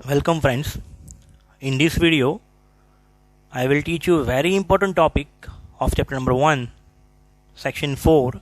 Welcome friends. In this video, I will teach you a very important topic of chapter number 1, section 4,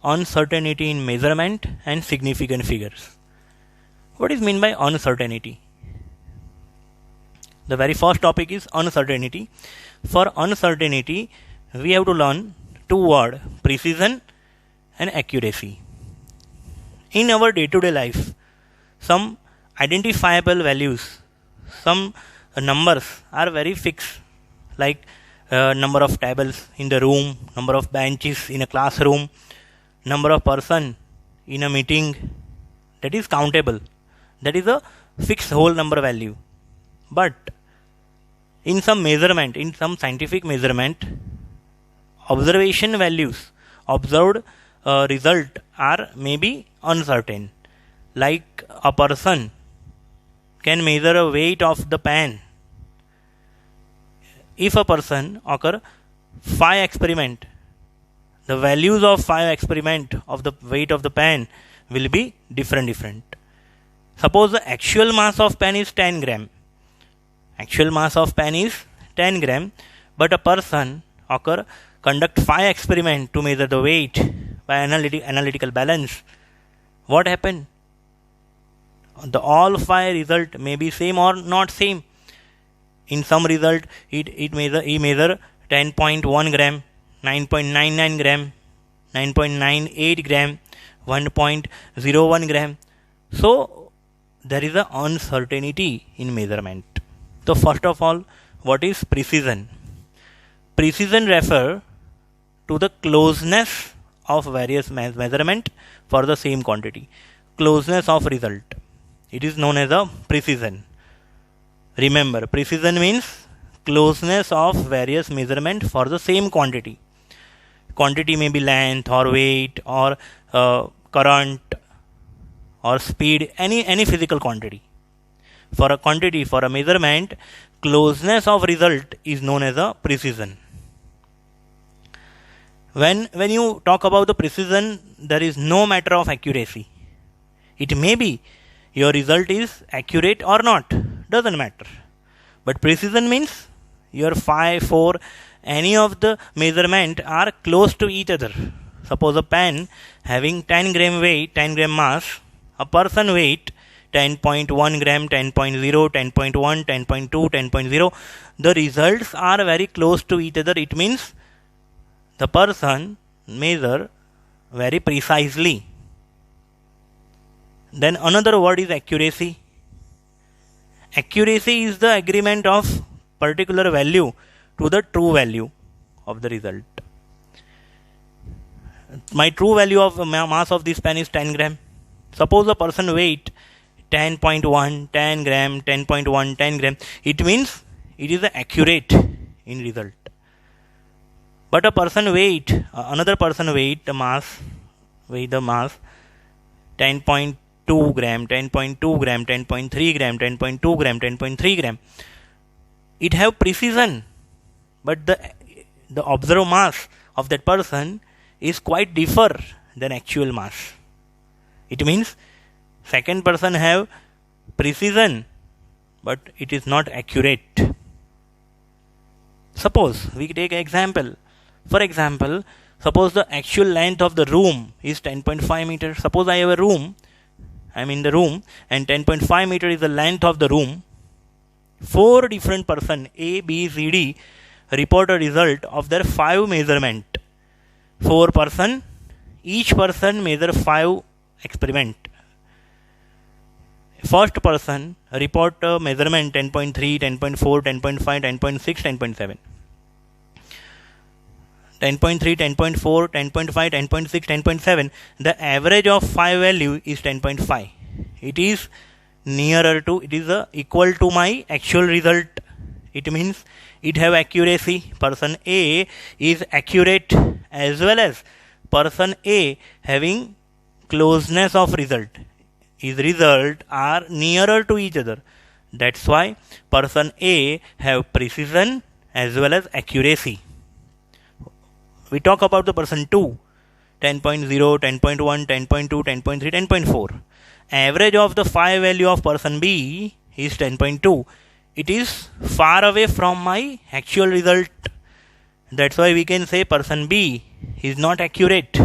uncertainty in measurement and significant figures. What is meant by uncertainty? The very first topic is uncertainty. For uncertainty, we have to learn two words, precision and accuracy. In our day-to-day life, some identifiable values, some numbers are very fixed, like number of tables in the room, number of benches in a classroom, number of person in a meeting. That is countable. That is a fixed whole number value. But in some measurement, in some scientific measurement, observation values, observed result are maybe uncertain. Like a person can measure a weight of the pen. If a person occur 5 experiment, the values of 5 experiment of the weight of the pen will be different. Suppose the actual mass of pen is 10 gram. Actual mass of pen is 10 gram, but a person conduct 5 experiment to measure the weight by analytical balance. What happened? The all 5 result may be same or not same. In some result, he measure 10.1 gram, 9.99 gram, 9.98 gram, 1.01 gram. So there is an uncertainty in measurement. So first of all, what is precision? Precision refer to the closeness of various measurement for the same quantity. Closeness of result. It is known as a precision. Remember, precision means closeness of various measurement for the same quantity. Quantity may be length or weight or current or speed, any physical quantity. For a quantity, for a measurement, closeness of result is known as a precision. When you talk about the precision, there is no matter of accuracy. It may be your result is accurate or not, doesn't matter. But precision means your 5, 4, any of the measurement are close to each other. Suppose a pen having 10 gram weight, 10 gram mass, a person weight 10.1 gram, 10.0, 10.1, 10.2, 10.0. The results are very close to each other. It means the person measure very precisely. Then another word is accuracy. Accuracy is the agreement of particular value to the true value of the result. My true value of mass of this pen is 10 gram. Suppose a person weight 10.1, 10 gram, 10.1, 10 gram. It means it is accurate in result. But a person weight, another person weight the mass 10.2 gram, 10.2 gram, 10.3 gram, 10.2 gram, 10.3 gram. It have precision, but the observed mass of that person is quite differ than actual mass. It means second person have precision, but it is not accurate. Suppose we take an example. For example, suppose the actual length of the room is 10.5 meters. Suppose I have a room, I am in the room, and 10.5 meter is the length of the room. 4 different person A, B, C, D report a result of their 5 measurement. 4 person, each person measure 5 experiment. First person report a measurement 10.3, 10.4, 10.5, 10.6, 10.7. 10.3, 10.4, 10.5, 10.6, 10.7. The average of 5 value is 10.5. It is equal to my actual result. It means it have accuracy. Person A is accurate as well as person A having closeness of result. His result are nearer to each other. That's why person A have precision as well as accuracy. We talk about the person 2, 10.0, 10.1, 10.2, 10.3, 10.4. Average of the 5 value of person B is 10.2. It is far away from my actual result. That's why we can say person B is not accurate.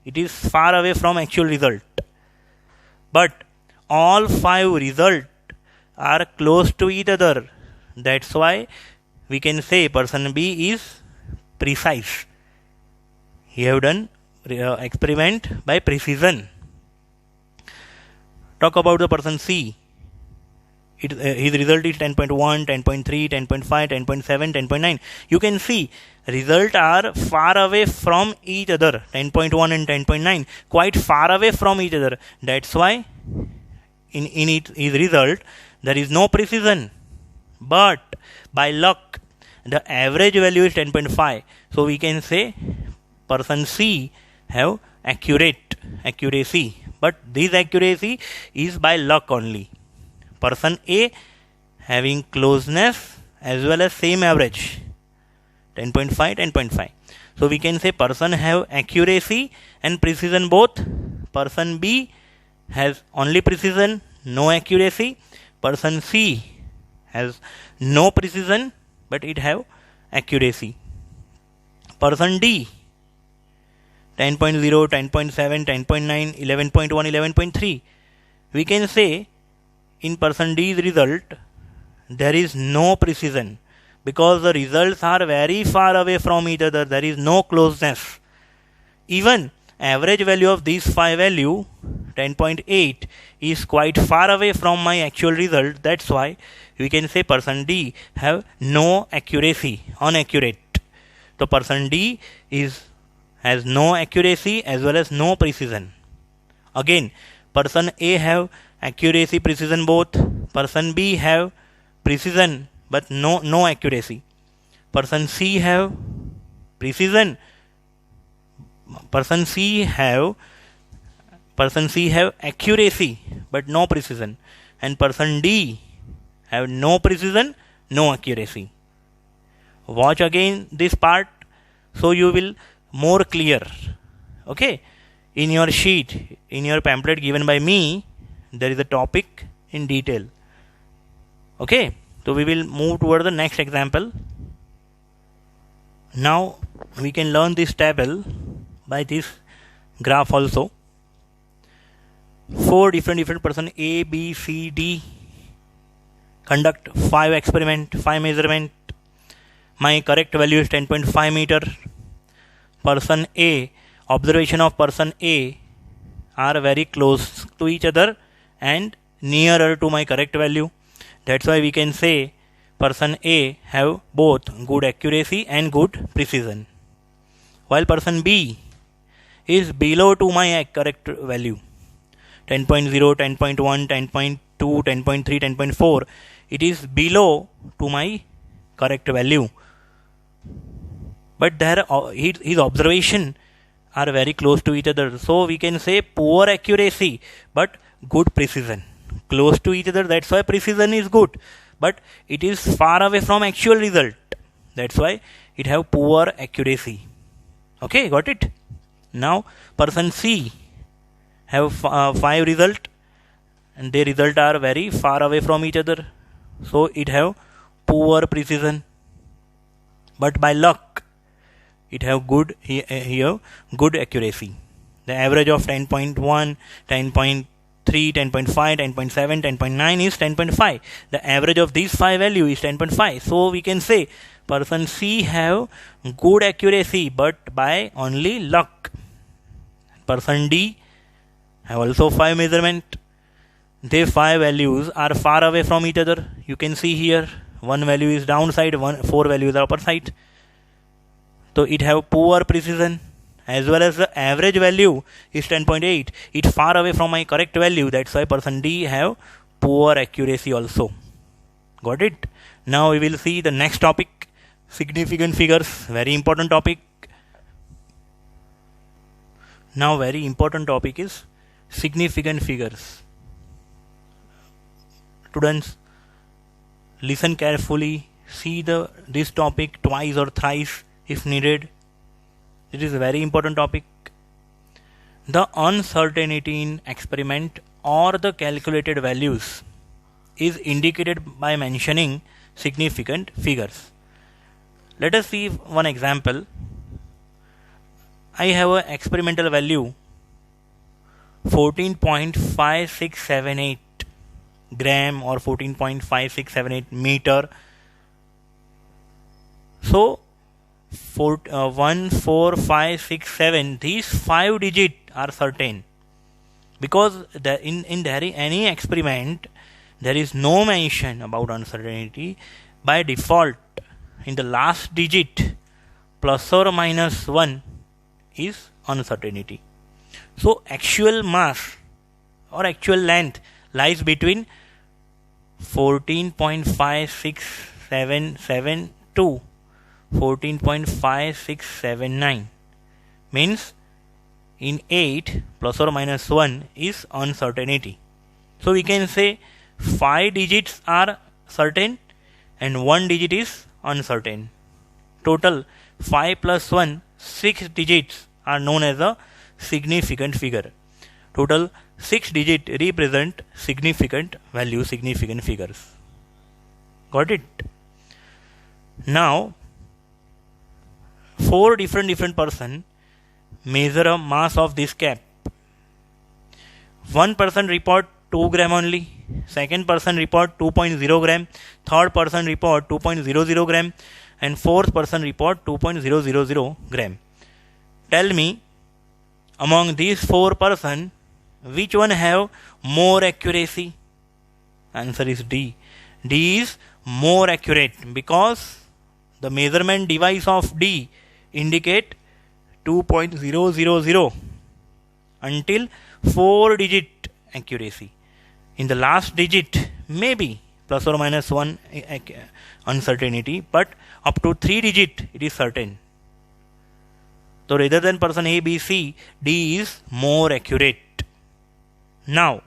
It is far away from actual result. But all 5 results are close to each other. That's why we can say person B is precise. He have done experiment by precision. Talk about the person C. His result is 10.1, 10.3, 10.5, 10.7, 10.9. You can see results are far away from each other. 10.1 and 10.9 quite far away from each other. That's why in his result there is no precision. But by luck the average value is 10.5. So we can say person C have accuracy. But this accuracy is by luck only. Person A having closeness as well as same average 10.5, 10.5. So we can say person have accuracy and precision both. Person B has only precision, no accuracy. Person C has no precision but it have accuracy. Person D 10.0, 10.7, 10.9, 11.1, 11.3. We can say in person D's result there is no precision because the results are very far away from each other. There is no closeness. Even average value of these 5 value 10.8 is quite far away from my actual result. That's why we can say person D have no accuracy, inaccurate. So person D has no accuracy as well as no precision. Again, person A have accuracy, precision both. Person B have precision but no accuracy. Person C have precision. Person C have accuracy but no precision. And person D have no precision, no accuracy. Watch again this part so you will more clear. Okay. In your sheet, in your pamphlet given by me, there is a topic in detail. Okay, so we will move toward the next example. Now we can learn this table by this graph also. 4 different person A, B, C, D conduct 5 experiment, 5 measurement. My correct value is 10.5 meter. Person A, observation of person A are very close to each other and nearer to my correct value. That's why we can say person A have both good accuracy and good precision. While person B is below to my correct value 10.0, 10.1, 10.2, 10.3, 10.4. It is below to my correct value. But there his observation are very close to each other. So we can say poor accuracy but good precision. Close to each other, that's why precision is good. But it is far away from actual result. That's why it have poor accuracy. Okay, got it? Now person C have 5 result and their result are very far away from each other. So it have poor precision. But by luck it have good good accuracy. The average of 10.1, 10.3, 10.5, 10.7, 10.9 is 10.5. The average of these 5 value is 10.5. So we can say person C have good accuracy but by only luck. Person D have also 5 measurement. Their 5 values are far away from each other. You can see here one value is downside, 4 values are upper side. So it have poor precision as well as the average value is 10.8. It far away from my correct value. That's why person D have poor accuracy also. Got it? Now we will see the next topic, significant figures. Very important topic. Now very important topic is significant figures. Students, listen carefully. See this topic twice or thrice if needed. It is a very important topic. The uncertainty in experiment or the calculated values is indicated by mentioning significant figures. Let us see one example. I have an experimental value 14.5678 gram or 14.5678 meter. So 1, 4, 5, 6, 7, these 5 digits are certain, because in any experiment there is no mention about uncertainty. By default, in the last digit plus or minus 1 is uncertainty. So actual mass or actual length lies between 14.5677 to 14.5679, means in 8 plus or minus 1 is uncertainty. So we can say 5 digits are certain and 1 digit is uncertain. Total 5 plus 1, 6 digits are known as a significant figure. Total 6 digits represent significant value, significant figures. Got it? Now 4 different person measure a mass of this cap. One person report 2 gram only, second person report 2.0 gram, third person report 2.00 gram, and fourth person report 2.000 gram. Tell me, among these 4 person, which one have more accuracy? Answer is D. D is more accurate, because the measurement device of D indicate 2.000 until 4 digit accuracy. In the last digit, maybe plus or minus 1 uncertainty, but up to 3 digit it is certain. So rather than person A, B, C, D is more accurate. Now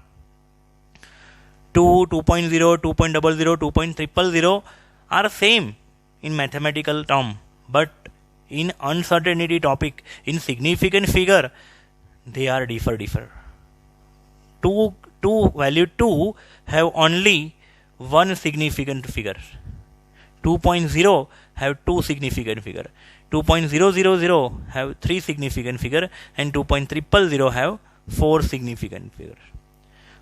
2, 2.0, 2.00, 2.000 are same in mathematical term, but in uncertainty topic, in significant figure, they are differ. 2 value 2 have only one significant figure. 2.0 have 2 significant figure. 2.000 have 3 significant figure, and 2.000 have 4 significant figure.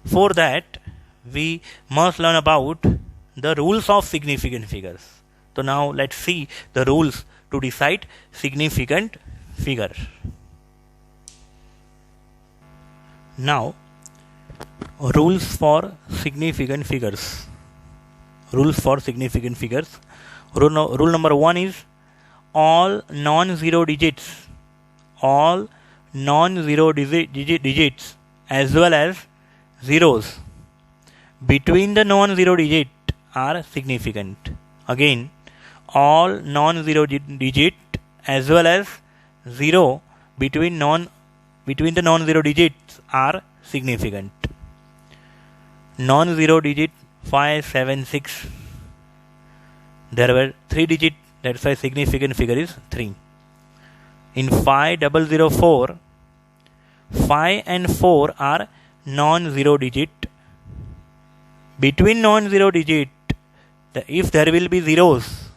For that, we must learn about the rules of significant figures. So now let's see the rules to decide significant figure. Now, rules for significant figures. Rules for significant figures. Rule number 1 is all non-zero digits as well as zeros between the non-zero digit are significant. Again, all non-zero digit as well as zero between the non-zero digits are significant. Non-zero digit 5, 7, 6. There were 3 digit, that's why significant figure is 3. In 5004, 5 and 4 are non-zero digit. Between non-zero digit, if there will be zeros,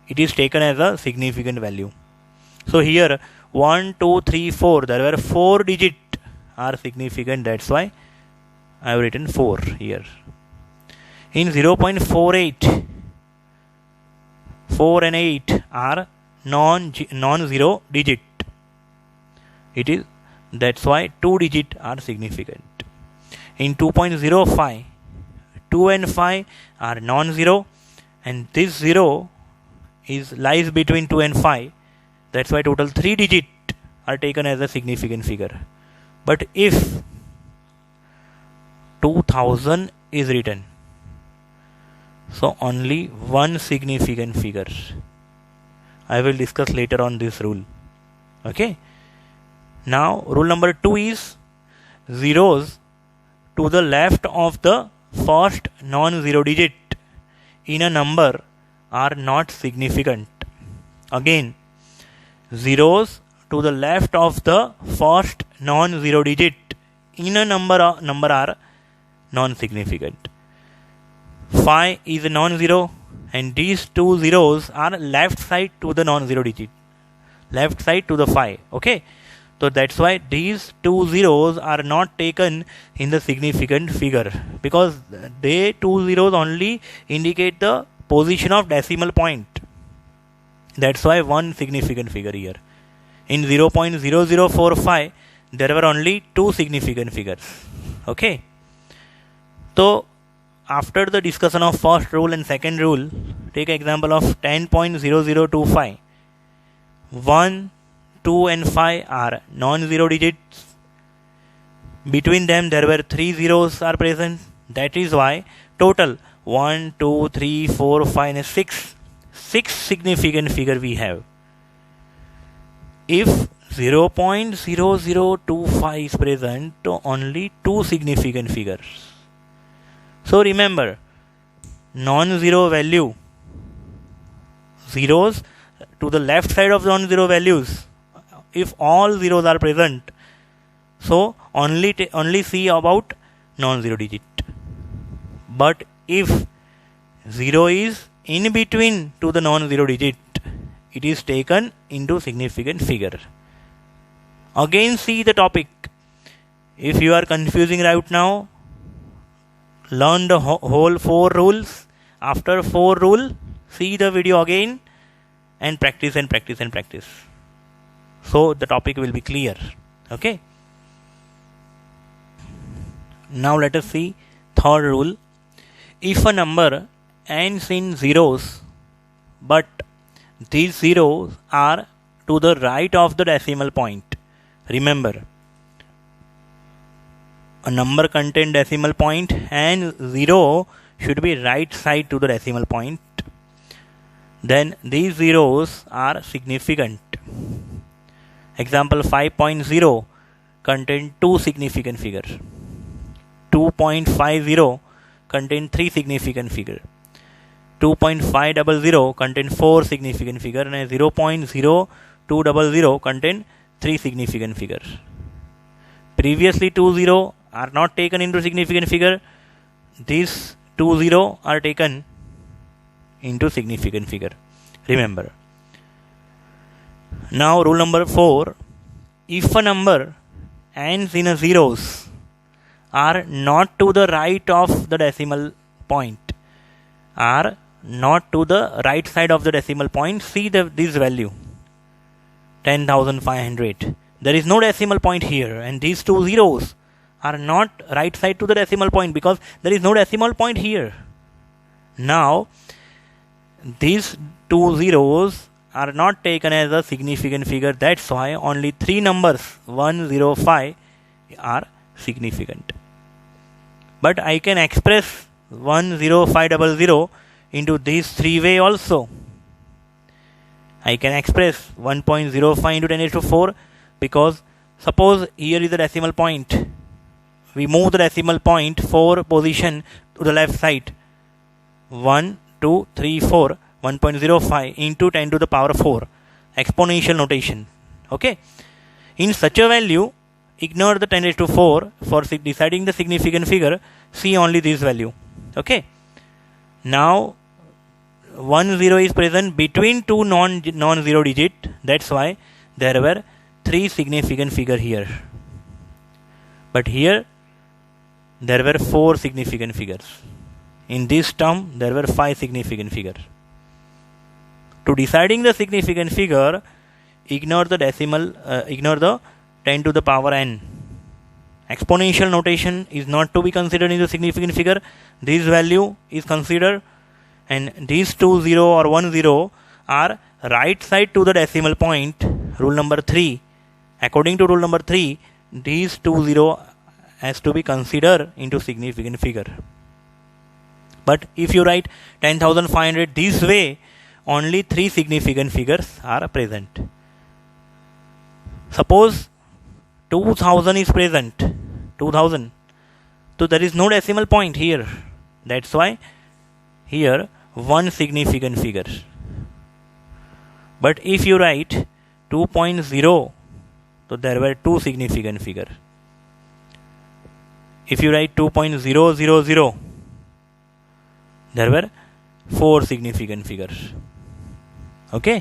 it is taken as a significant value. So here 1, 2, 3, 4, there were 4 digit are significant, that's why I have written 4 here. In 0.48, 4 and 8 are non-zero digit. It is, that's why 2 digit are significant. In 2.05, 2 and 5 are non-zero, and this 0 lies between 2 and 5. That's why total 3 digit are taken as a significant figure. But if 2000 is written, so only one significant figure. I will discuss later on this rule. Okay. Now rule number 2 is zeros to the left of the first non-zero digit in a number are not significant. Again, zeros to the left of the first non-zero digit in a number are non-significant. phi is a non-zero, and these two zeros are left side to the non-zero digit, left side to the phi. Okay, so that's why these two zeros are not taken in the significant figure, because they two zeros only indicate the position of decimal point. That's why one significant figure here. In 0.0045 there were only two significant figures. Okay, so after the discussion of first rule and second rule, take example of 10.0025. 1, 2 and 5 are non-zero digits. Between them there were three zeros are present. That is why total 1, 2, 3, 4, 5 and 6 significant figure we have. If 0.0025 is present, only two significant figures. So remember, non-zero value, zeros to the left side of non-zero values, if all zeros are present, so only see about non-zero digit. But if 0 is in between to the non-zero digit, it is taken into significant figure. Again see the topic. If you are confusing right now, learn the whole 4 rules. After 4 rule, see the video again and practice and practice and practice. So the topic will be clear. Okay. Now let us see third rule. If a number ends in zeros, but these zeros are to the right of the decimal point. Remember, a number contains decimal point and 0 should be right side to the decimal point. Then these zeros are significant. Example 5.0 contains two significant figures. 2.50 contains three significant figures. 2.500 contains four significant figures, and 0.0200 contains three significant figures. Previously 20 are not taken into significant figure. These 20 are taken into significant figure. Remember. Now rule number 4. If a number ends in a zeros are not to the right of the decimal point, are not to the right side of the decimal point, see this value 10,500. There is no decimal point here, and these two zeros are not right side to the decimal point because there is no decimal point here. Now these two zeros are not taken as a significant figure. That's why only three numbers 105 are significant. But I can express 10500 into these three way also. I can express 1.05 into 10 raised to 4, because suppose here is the decimal point. We move the decimal point 4 position to the left side. 1, 2, 3, 4, 1.05 into 10 to the power 4. Exponential notation. Okay. In such a value, ignore the 10 raised to 4 for deciding the significant figure. See only this value. Okay. Now 10 is present between two non-zero digit. That's why there were three significant figure here. But here there were four significant figures. In this term there were five significant figures. To deciding the significant figure, ignore the decimal, ignore the 10 to the power n. Exponential notation is not to be considered in the significant figure. This value is considered, and these 20 or 10 are right side to the decimal point. Rule number 3. According to rule number 3, these 20 has to be considered into significant figure. But if you write 10,500 this way, only three significant figures are present. Suppose 2000 is present. 2000. So there is no decimal point here. That's why here one significant figure. But if you write 2.0, so there were two significant figures. If you write 2.000, there were 4 significant figures. Okay.